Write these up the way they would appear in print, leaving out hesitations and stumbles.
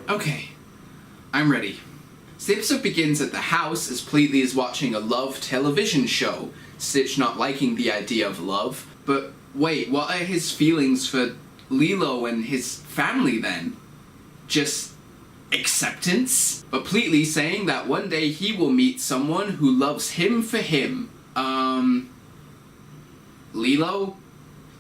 Okay, I'm ready. So the episode begins at the house as Pleatley is watching a love television show, Stitch not liking the idea of love. But wait, what are his feelings for Lilo and his family then? Just acceptance? But Pleatley saying that one day he will meet someone who loves him for him. Lilo?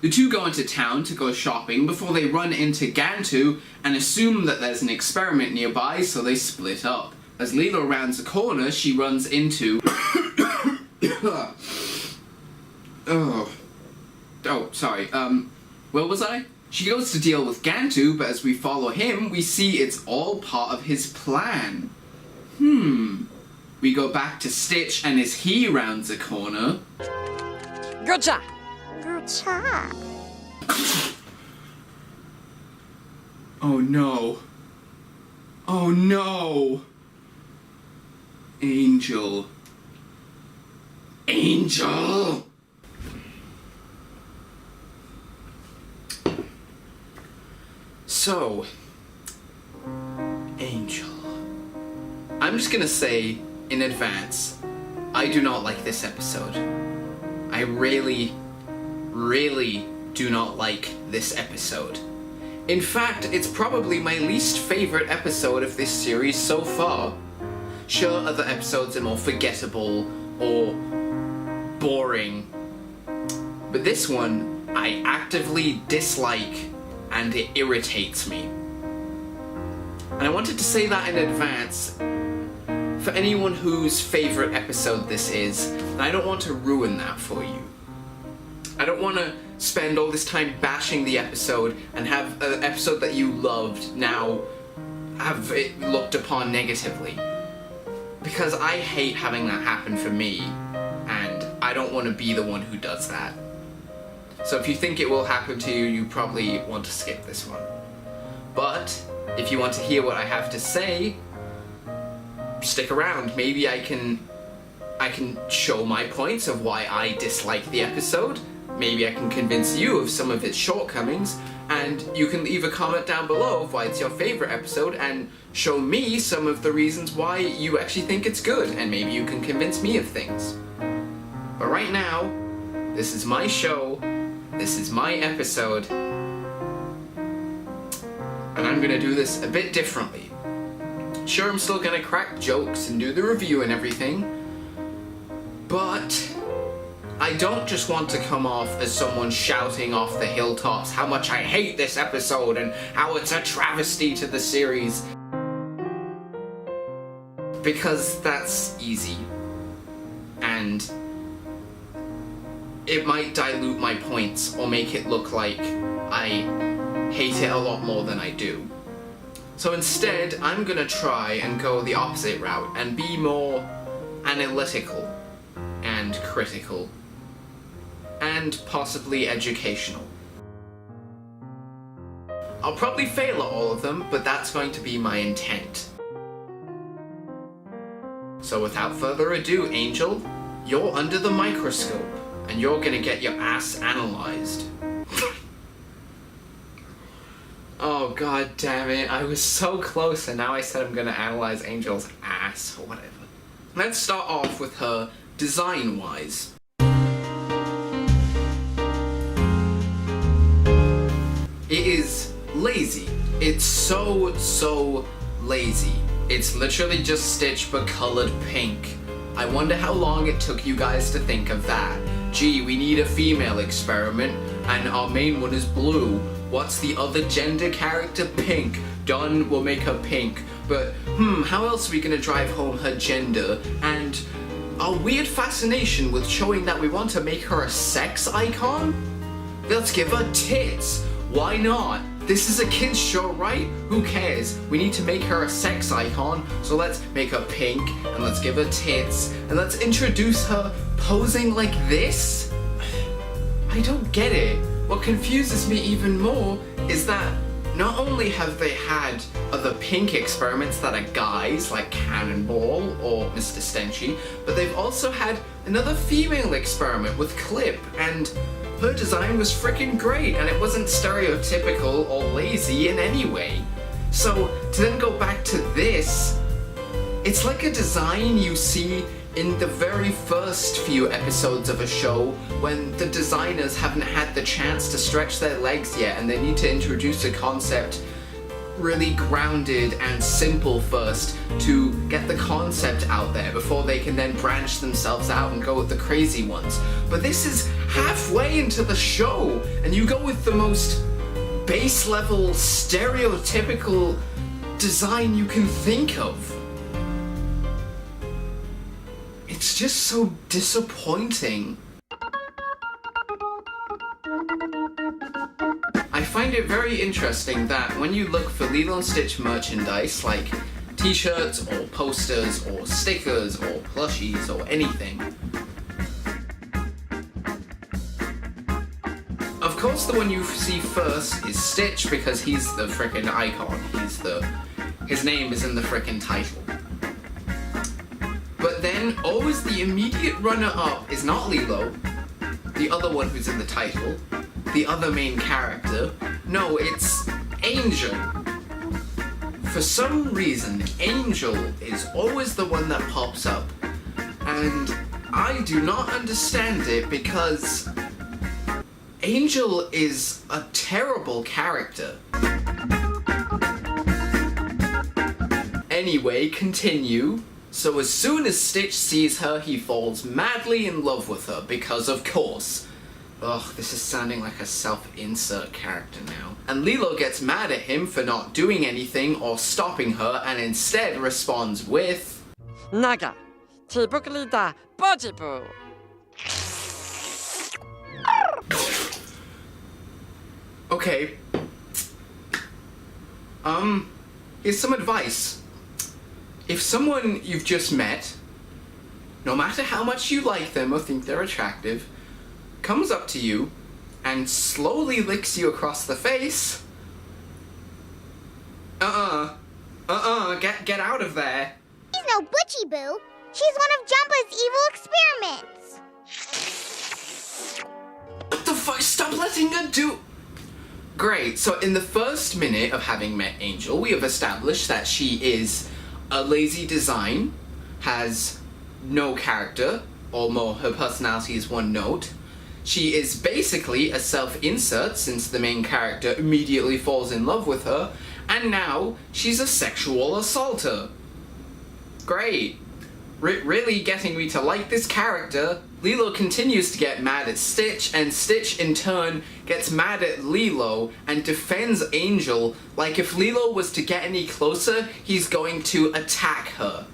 The two go into town to go shopping before they run into Gantu and assume that there's an experiment nearby, so they split up. As Lilo rounds a corner, she runs into... sorry. Where was I? She goes to deal with Gantu, but as we follow him, we see it's all part of his plan. We go back to Stitch, and as he rounds a corner... Good job! Good job. Oh no. Oh no! Angel. Angel! So, Angel. I'm just gonna say, in advance, I do not like this episode. I really do not like this episode. In fact, it's probably my least favorite episode of this series so far. Sure, other episodes are more forgettable or boring, but this one I actively dislike and it irritates me. And I wanted to say that in advance for anyone whose favorite episode this is, and I don't want to ruin that for you. I don't want to spend all this time bashing the episode and have an episode that you loved now have it looked upon negatively. Because I hate having that happen for me, and I don't want to be the one who does that. So if you think it will happen to you, you probably want to skip this one. But if you want to hear what I have to say, stick around. Maybe I can show my points of why I dislike the episode. Maybe I can convince you of some of its shortcomings, and you can leave a comment down below of why it's your favorite episode and show me some of the reasons why you actually think it's good, and maybe you can convince me of things. But right now, this is my show, this is my episode, and I'm gonna do this a bit differently. Sure, I'm still gonna crack jokes and do the review and everything, but I don't just want to come off as someone shouting off the hilltops how much I hate this episode and how it's a travesty to the series. Because that's easy. And it might dilute my points or make it look like I hate it a lot more than I do. So instead, I'm gonna try and go the opposite route and be more analytical and critical and possibly educational. I'll probably fail at all of them, but that's going to be my intent. So without further ado, Angel, you're under the microscope, and you're gonna get your ass analyzed. Oh god damn it, I was so close and now I said I'm gonna analyze Angel's ass, or whatever. Let's start off with her design-wise. It is lazy. It's so lazy. It's literally just Stitch but colored pink. I wonder how long it took you guys to think of that. Gee, we need a female experiment, and our main one is blue. What's the other gender character? Pink. Done, we'll make her pink. But, how else are we gonna drive home her gender? And our weird fascination with showing that we want to make her a sex icon? Let's give her tits. Why not? This is a kid's show, right? Who cares? We need to make her a sex icon, so let's make her pink, and let's give her tits, and let's introduce her posing like this? I don't get it. What confuses me even more is that not only have they had other pink experiments that are guys, like Cannonball or Mr. Stenchy, but they've also had another female experiment with Clip, and her design was freaking great, and it wasn't stereotypical or lazy in any way. So to then go back to this, it's like a design you see in the very first few episodes of a show when the designers haven't had the chance to stretch their legs yet and they need to introduce a concept really grounded and simple first to get the concept out there before they can then branch themselves out and go with the crazy ones. But this is halfway into the show and you go with the most base level stereotypical design you can think of. It's just so disappointing. I find it very interesting that when you look for Lilo and Stitch merchandise like t-shirts or posters or stickers or plushies or anything, of course the one you see first is Stitch because he's the frickin' icon. His name is in the frickin' title. But then always the immediate runner-up is not Lilo, the other one who's in the title, the other main character. No, it's Angel. For some reason, Angel is always the one that pops up. And I do not understand it because Angel is a terrible character. Anyway, continue. So as soon as Stitch sees her, he falls madly in love with her, because of course. Ugh, this is sounding like a self-insert character now. And Lilo gets mad at him for not doing anything or stopping her, and instead responds with... Naga, Tibukalida, Bojibu. Okay. Here's some advice. If someone you've just met, no matter how much you like them or think they're attractive, comes up to you and slowly licks you across the face, get out of there. She's no Butchie Boo. She's one of Jumpa's evil experiments. What the fuck? Stop letting her do... Great, so in the first minute of having met Angel, we have established that she is a lazy design, has no character, or more, her personality is one note. She is basically a self-insert since the main character immediately falls in love with her, and now she's a sexual assaulter. Great. Really getting me to like this character. Lilo continues to get mad at Stitch, and Stitch in turn gets mad at Lilo and defends Angel like if Lilo was to get any closer, he's going to attack her.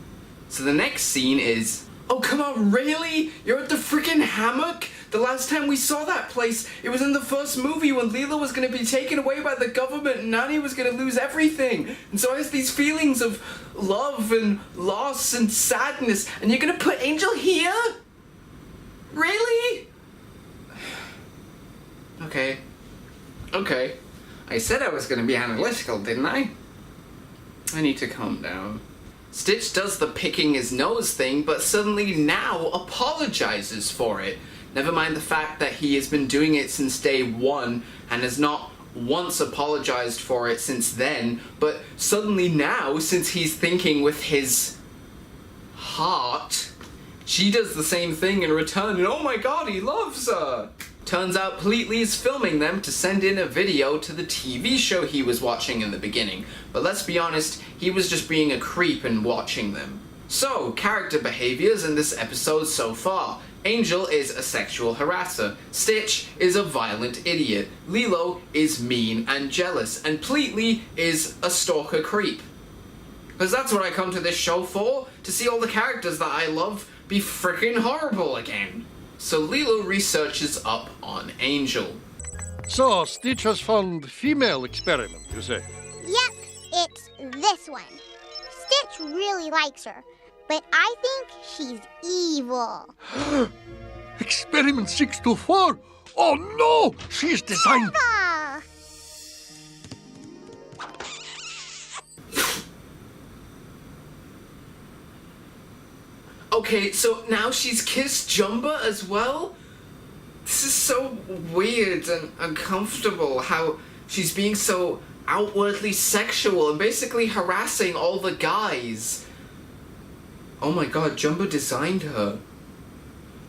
So the next scene is... Oh, come on, really? You're at the freaking hammock? The last time we saw that place, it was in the first movie when Lilo was going to be taken away by the government and Nani was going to lose everything. And so I has these feelings of love and loss and sadness, and you're going to put Angel here? Really? Okay. I said I was going to be analytical, didn't I? I need to calm down. Stitch does the picking his nose thing, but suddenly now apologizes for it. Never mind the fact that he has been doing it since day one and has not once apologized for it since then, but suddenly now, since he's thinking with his heart, she does the same thing in return, and oh my god, he loves her! Turns out Pleatley is filming them to send in a video to the TV show he was watching in the beginning, but let's be honest, he was just being a creep and watching them. So, character behaviors in this episode so far. Angel is a sexual harasser, Stitch is a violent idiot, Lilo is mean and jealous, and Pleatley is a stalker creep. Because that's what I come to this show for, to see all the characters that I love be frickin' horrible again. So Lilo researches up on Angel. So, Stitch has found female experiment, you say? Yep, it's this one. Stitch really likes her, but I think she's evil. Experiment 624? Oh no! She's designed... Ah. Okay, so now she's kissed Jumba as well? This is so weird and uncomfortable, how she's being so outwardly sexual and basically harassing all the guys. Oh my god, Jumbo designed her.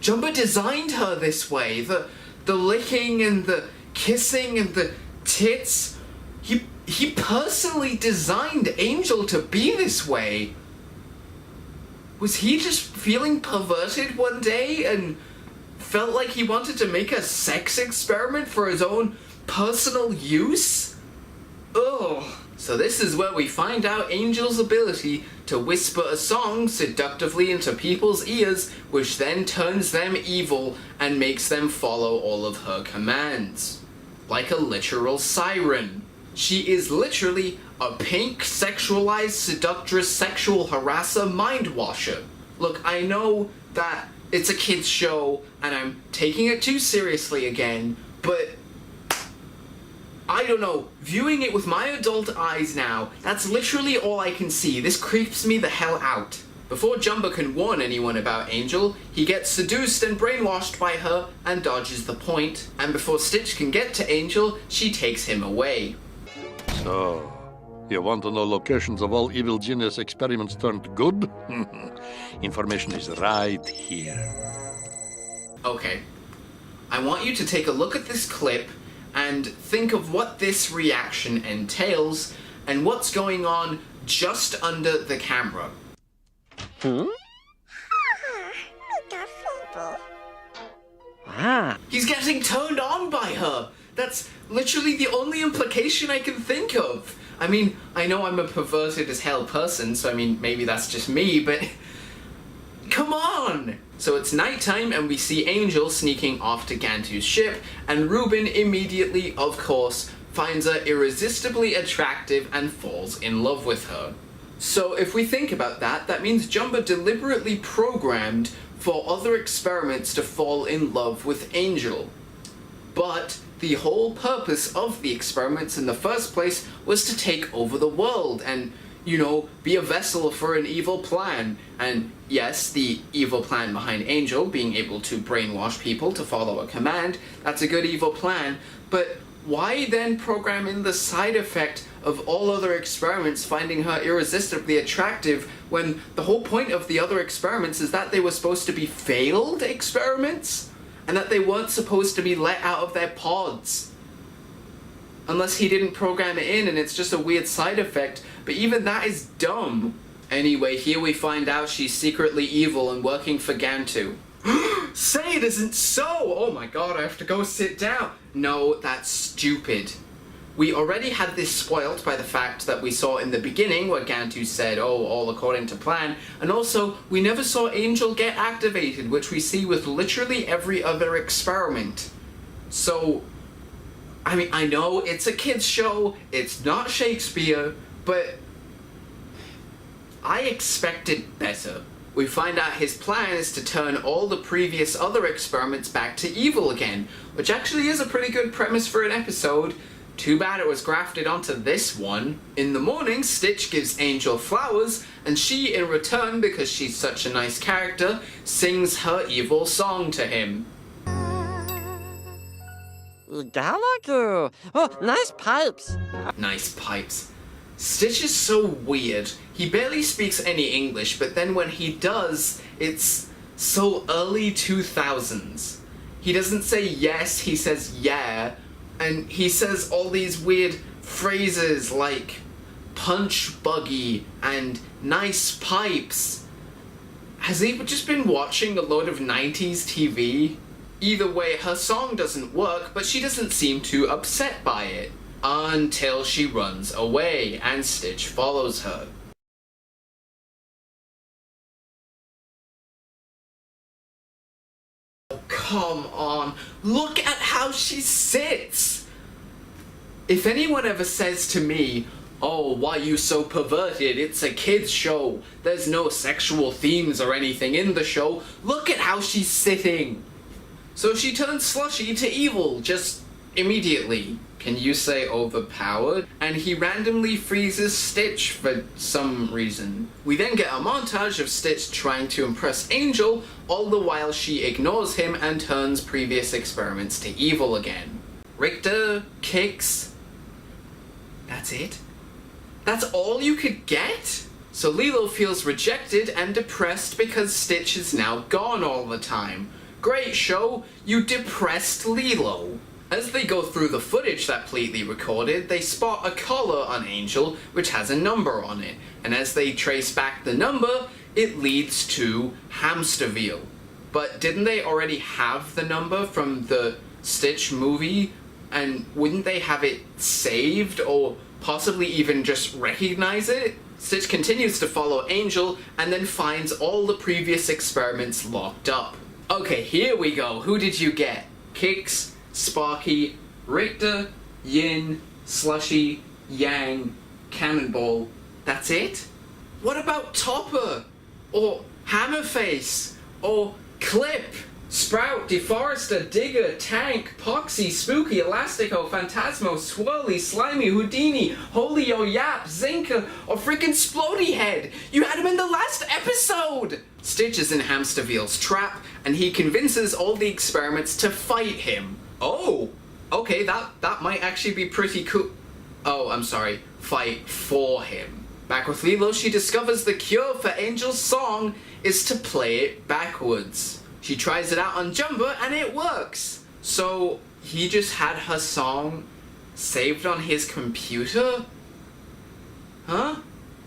Jumbo designed her this way. The licking and the kissing and the tits. He personally designed Angel to be this way. Was he just feeling perverted one day and felt like he wanted to make a sex experiment for his own personal use? Ugh. So this is where we find out Angel's ability to whisper a song seductively into people's ears, which then turns them evil and makes them follow all of her commands. Like a literal siren. She is literally a pink, sexualized, seductress, sexual harasser, mind washer. Look, I know that it's a kid's show and I'm taking it too seriously again, but I don't know, viewing it with my adult eyes now, that's literally all I can see. This creeps me the hell out. Before Jumbo can warn anyone about Angel, he gets seduced and brainwashed by her and dodges the point. And before Stitch can get to Angel, she takes him away. So, you want to know locations of all evil genius experiments turned good? Information is right here. Okay. I want you to take a look at this clip and think of what this reaction entails and what's going on just under the camera. Ah, He's getting turned on by her! That's literally the only implication I can think of. I mean, I know I'm a perverted as hell person, so I mean, maybe that's just me, but come on! So it's nighttime and we see Angel sneaking off to Gantu's ship, and Reuben immediately, of course, finds her irresistibly attractive and falls in love with her. So if we think about that, that means Jumbo deliberately programmed for other experiments to fall in love with Angel. But the whole purpose of the experiments in the first place was to take over the world and, you know, be a vessel for an evil plan. And yes, the evil plan behind Angel, being able to brainwash people to follow a command, that's a good evil plan. But why then program in the side effect of all other experiments finding her irresistibly attractive when the whole point of the other experiments is that they were supposed to be failed experiments? And that they weren't supposed to be let out of their pods. Unless he didn't program it in and it's just a weird side effect, but even that is dumb. Anyway, here we find out she's secretly evil and working for Gantu. Say it isn't so! Oh my god, I have to go sit down. No, that's stupid. We already had this spoilt by the fact that we saw in the beginning where Gantu said, oh, all according to plan, and also we never saw Angel get activated, which we see with literally every other experiment. So, I mean, I know it's a kid's show, it's not Shakespeare, but I expected better. We find out his plan is to turn all the previous other experiments back to evil again, which actually is a pretty good premise for an episode. Too bad it was grafted onto this one. In the morning, Stitch gives Angel flowers, and she, in return, because she's such a nice character, sings her evil song to him. Galagu. Oh, nice pipes. Nice pipes. Stitch is so weird. He barely speaks any English, but then when he does, it's so early 2000s. He doesn't say yes, he says yeah. And he says all these weird phrases like punch buggy and nice pipes. Has he just been watching a load of 90s TV? Either way, her song doesn't work, but she doesn't seem too upset by it. Until she runs away and Stitch follows her. Come on, look at how she sits! If anyone ever says to me, oh, why you so perverted, it's a kid's show, there's no sexual themes or anything in the show, look at how she's sitting! So she turns Slushy to evil, just immediately. Can you say overpowered? And he randomly freezes Stitch for some reason. We then get a montage of Stitch trying to impress Angel, all the while she ignores him and turns previous experiments to evil again. Richter kicks. That's it? That's all you could get? So Lilo feels rejected and depressed because Stitch is now gone all the time. Great show, you depressed Lilo. As they go through the footage that Pleatley recorded, they spot a collar on Angel which has a number on it, and as they trace back the number, it leads to Hamsterville. But didn't they already have the number from the Stitch movie? And wouldn't they have it saved or possibly even just recognize it? Stitch continues to follow Angel and then finds all the previous experiments locked up. Okay, here we go. Who did you get? Kix, Sparky, Richter, Yin, Slushy, Yang, Cannonball. That's it? What about Topper? Or Hammerface? Or Clip? Sprout, Deforester, Digger, Tank, Poxy, Spooky, Elastico, Phantasmo, Swirly, Slimy, Houdini, Holio, Yap, Zinker, or freaking Splody Head! You had him in the last episode! Stitch is in Hamsterville's trap, and he convinces all the experiments to fight him. Oh! Okay, that might actually be pretty cool. Oh, I'm sorry. Fight for him. Back with Lilo, she discovers the cure for Angel's song is to play it backwards. She tries it out on Jumba and it works. So he just had her song saved on his computer? Huh?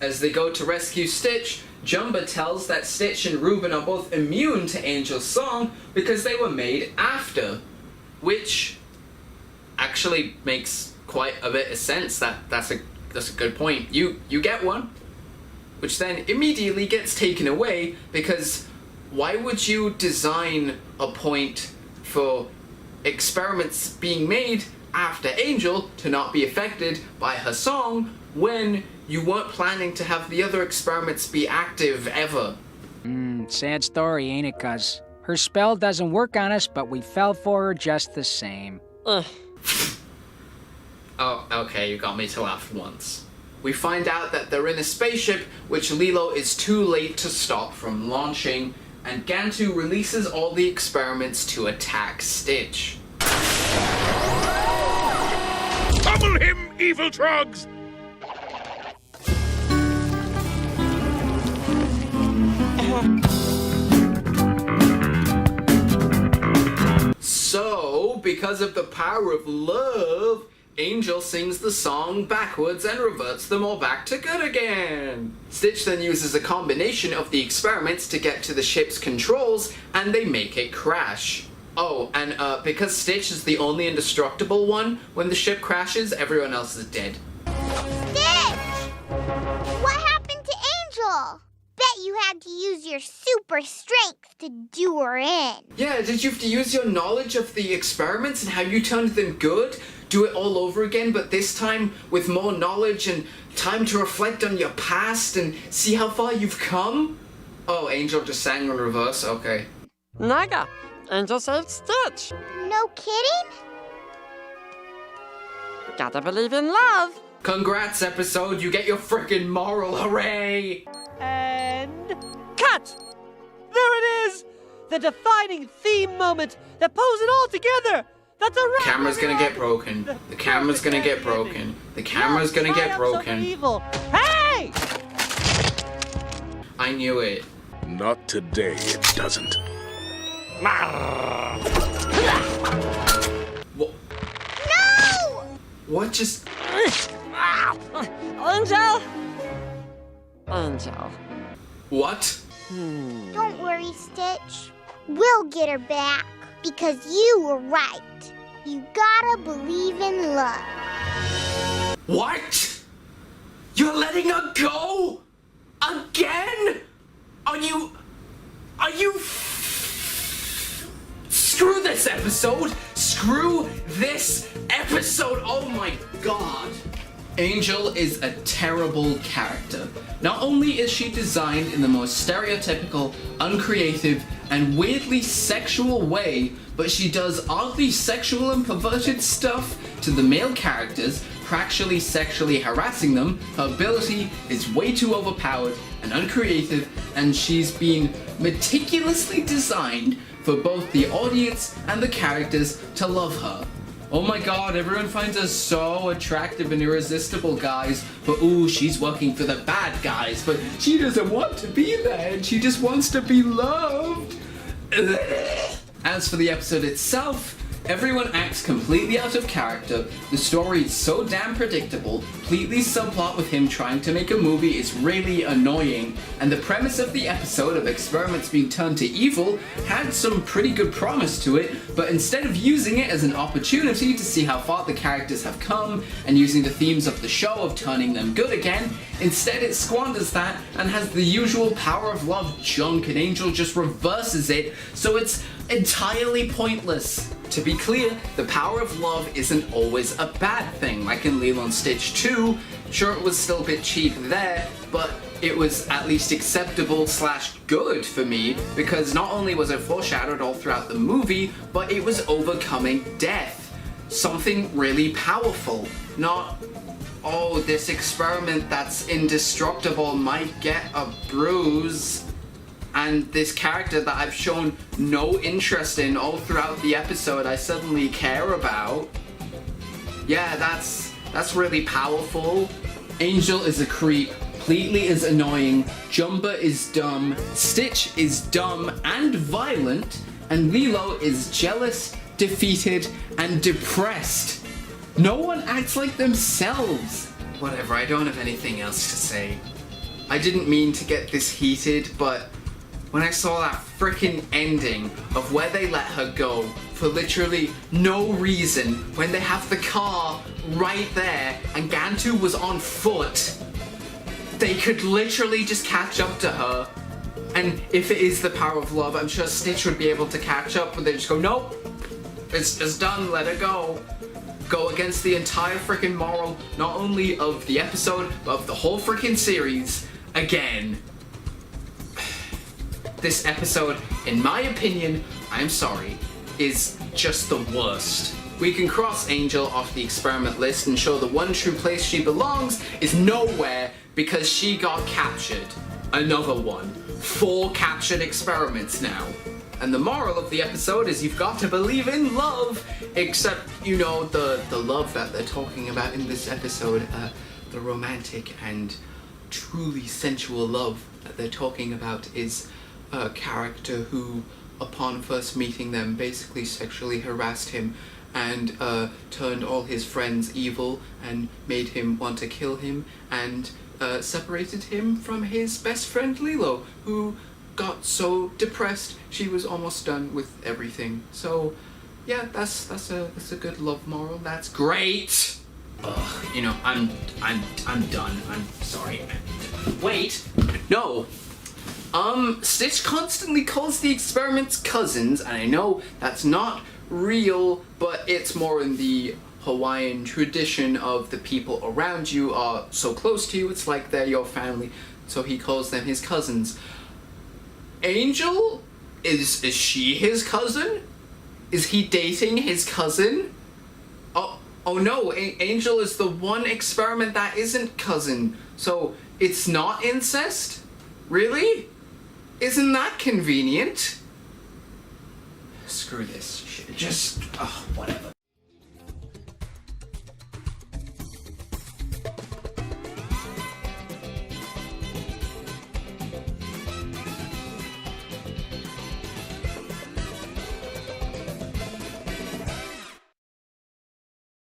As they go to rescue Stitch, Jumba tells that Stitch and Reuben are both immune to Angel's song because they were made after. Which actually makes quite a bit of sense. That's a good point. You get one. Which then immediately gets taken away because why would you design a point for experiments being made after Angel to not be affected by her song when you weren't planning to have the other experiments be active ever? Sad story, ain't it, cuz? Her spell doesn't work on us, but we fell for her just the same. Ugh. Oh, okay, you got me to laugh once. We find out that they're in a spaceship which Lilo is too late to stop from launching, and Gantu releases all the experiments to attack Stitch. Pummel him, evil trogs! So, because of the power of love, Angel sings the song backwards and reverts them all back to good again. Stitch then uses a combination of the experiments to get to the ship's controls, and they make it crash. Oh, and because Stitch is the only indestructible one, when the ship crashes, everyone else is dead. Stitch! What happened to Angel? Bet you had to use your super strength to do her in. Yeah, did you have to use your knowledge of the experiments and how you turned them good? Do it all over again, but this time with more knowledge and time to reflect on your past and see how far you've come? Oh, Angel just sang in reverse, okay. Naga, Angel saved Stitch. No kidding? Gotta believe in love. Congrats, episode, you get your frickin' moral, hooray! And cut! There it is! The defining theme moment that pulls it all together! That's a wrap! Camera's gonna get broken. The camera's gonna get broken. The camera's gonna get broken. Evil. Hey! I knew it. Not today, it doesn't. What? No! What just... Angel! Angel. What? Don't worry, Stitch. We'll get her back. Because you were right. You gotta believe in love. What? You're letting her go? Again? Are you... Screw this episode! Screw this episode! Oh my god! Angel is a terrible character. Not only is she designed in the most stereotypical, uncreative, and weirdly sexual way, but she does oddly sexual and perverted stuff to the male characters, actually sexually harassing them. Her ability is way too overpowered and uncreative, and she's been meticulously designed for both the audience and the characters to love her. oh my god, everyone finds her so attractive and irresistible, guys. But ooh, she's working for the bad guys. But she doesn't want to be there, and she just wants to be loved. As for the episode itself, everyone acts completely out of character, the story is so damn predictable, completely subplot with him trying to make a movie is really annoying, and the premise of the episode of experiments being turned to evil had some pretty good promise to it, but instead of using it as an opportunity to see how far the characters have come, and using the themes of the show of turning them good again, instead it squanders that and has the usual power of love junk, and Angel just reverses it, so it's entirely pointless. To be clear, the power of love isn't always a bad thing, like in Lilo and Stitch 2. Sure, it was still a bit cheap there, but it was at least acceptable / good for me, because not only was it foreshadowed all throughout the movie, but it was overcoming death. Something really powerful. Not, oh, this experiment that's indestructible might get a bruise. And this character that I've shown no interest in all throughout the episode, I suddenly care about. Yeah, that's really powerful. Angel is a creep, Pleatley is annoying, Jumper is dumb, Stitch is dumb and violent, and Lilo is jealous, defeated, and depressed. No one acts like themselves. Whatever, I don't have anything else to say. I didn't mean to get this heated, but when I saw that frickin' ending of where they let her go for literally no reason, when they have the car right there and Gantu was on foot, they could literally just catch up to her. And if it is the power of love, I'm sure Stitch would be able to catch up, but they just go, nope, it's done, let her go. Go against the entire frickin' moral, not only of the episode, but of the whole frickin' series, again. This episode, in my opinion, I'm sorry, is just the worst. We can cross Angel off the experiment list and show the one true place she belongs is nowhere because she got captured. Another one. 4 captured experiments now. And the moral of the episode is you've got to believe in love, except, you know, the love that they're talking about in this episode, the romantic and truly sensual love that they're talking about is a character who, upon first meeting them, basically sexually harassed him and turned all his friends evil and made him want to kill him and separated him from his best friend Lilo, who got so depressed she was almost done with everything. So yeah, that's a good love moral. That's great. Ugh, you know, I'm done. I'm sorry. Wait, no. Stitch constantly calls the experiments cousins, and I know that's not real, but it's more in the Hawaiian tradition of the people around you are so close to you, it's like they're your family, so he calls them his cousins. Angel? Is she his cousin? Is he dating his cousin? Oh no, Angel is the one experiment that isn't cousin, so it's not incest? Really? Isn't that convenient? Screw this shit. Just, whatever.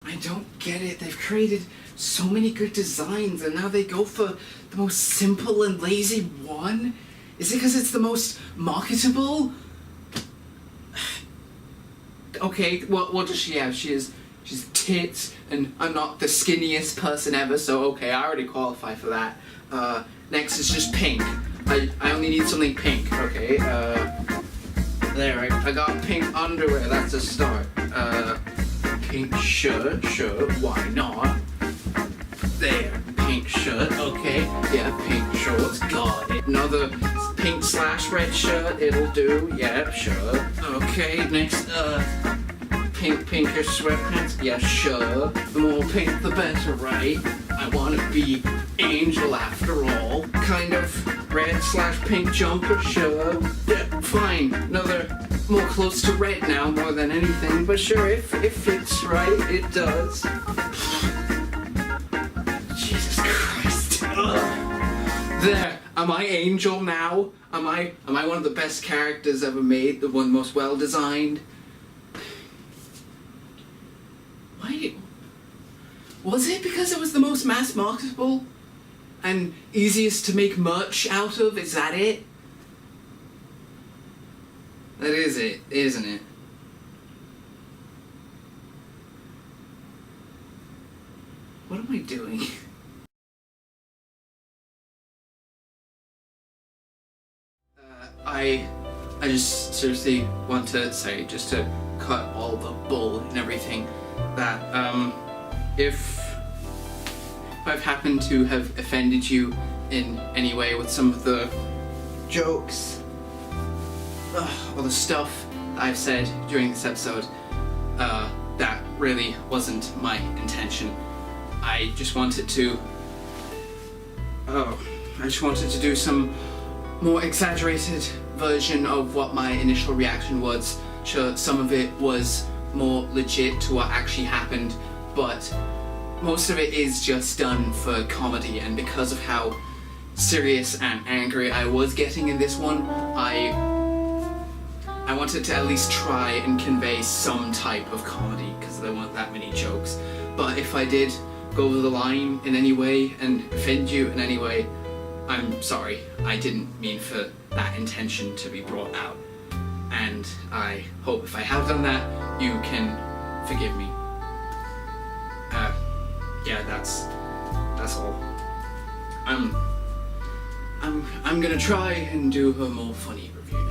I don't get it. They've created so many good designs and now they go for the most simple and lazy one? Is it because it's the most marketable? Okay, what does she have? She's tits, and I'm not the skinniest person ever, so okay, I already qualify for that. Next is just pink. I only need something pink, okay? There, I got pink underwear, that's a start. Pink shirt, sure, why not? There, pink shirt, okay. Yeah, pink shorts, got it. Another pink / red shirt, it'll do, yeah, sure. Okay, next, pinkish sweatpants, yeah, sure. The more pink, the better, right? I wanna be Angel after all. Kind of red / pink jumper, sure. Yeah, fine. Another more close to red now more than anything, but sure, if it fits right, it does. Jesus Christ. Ugh. There, am I Angel now? Am I one of the best characters ever made, the one most well designed? Why? Was it because it was the most mass marketable and easiest to make merch out of? Is that it? That is it, isn't it? What am I doing? I just seriously want to say, just to cut all the bull and everything, that if I've happened to have offended you in any way with some of the jokes or the stuff that I've said during this episode, that really wasn't my intention. I just wanted to do some more exaggerated version of what my initial reaction was. Sure, some of it was more legit to what actually happened, but most of it is just done for comedy, and because of how serious and angry I was getting in this one, I wanted to at least try and convey some type of comedy, because there weren't that many jokes. But if I did go over the line in any way and offend you in any way, I'm sorry. I didn't mean for that intention to be brought out. And I hope if I have done that, you can forgive me. Yeah, that's all. I'm gonna try and do a more funny review.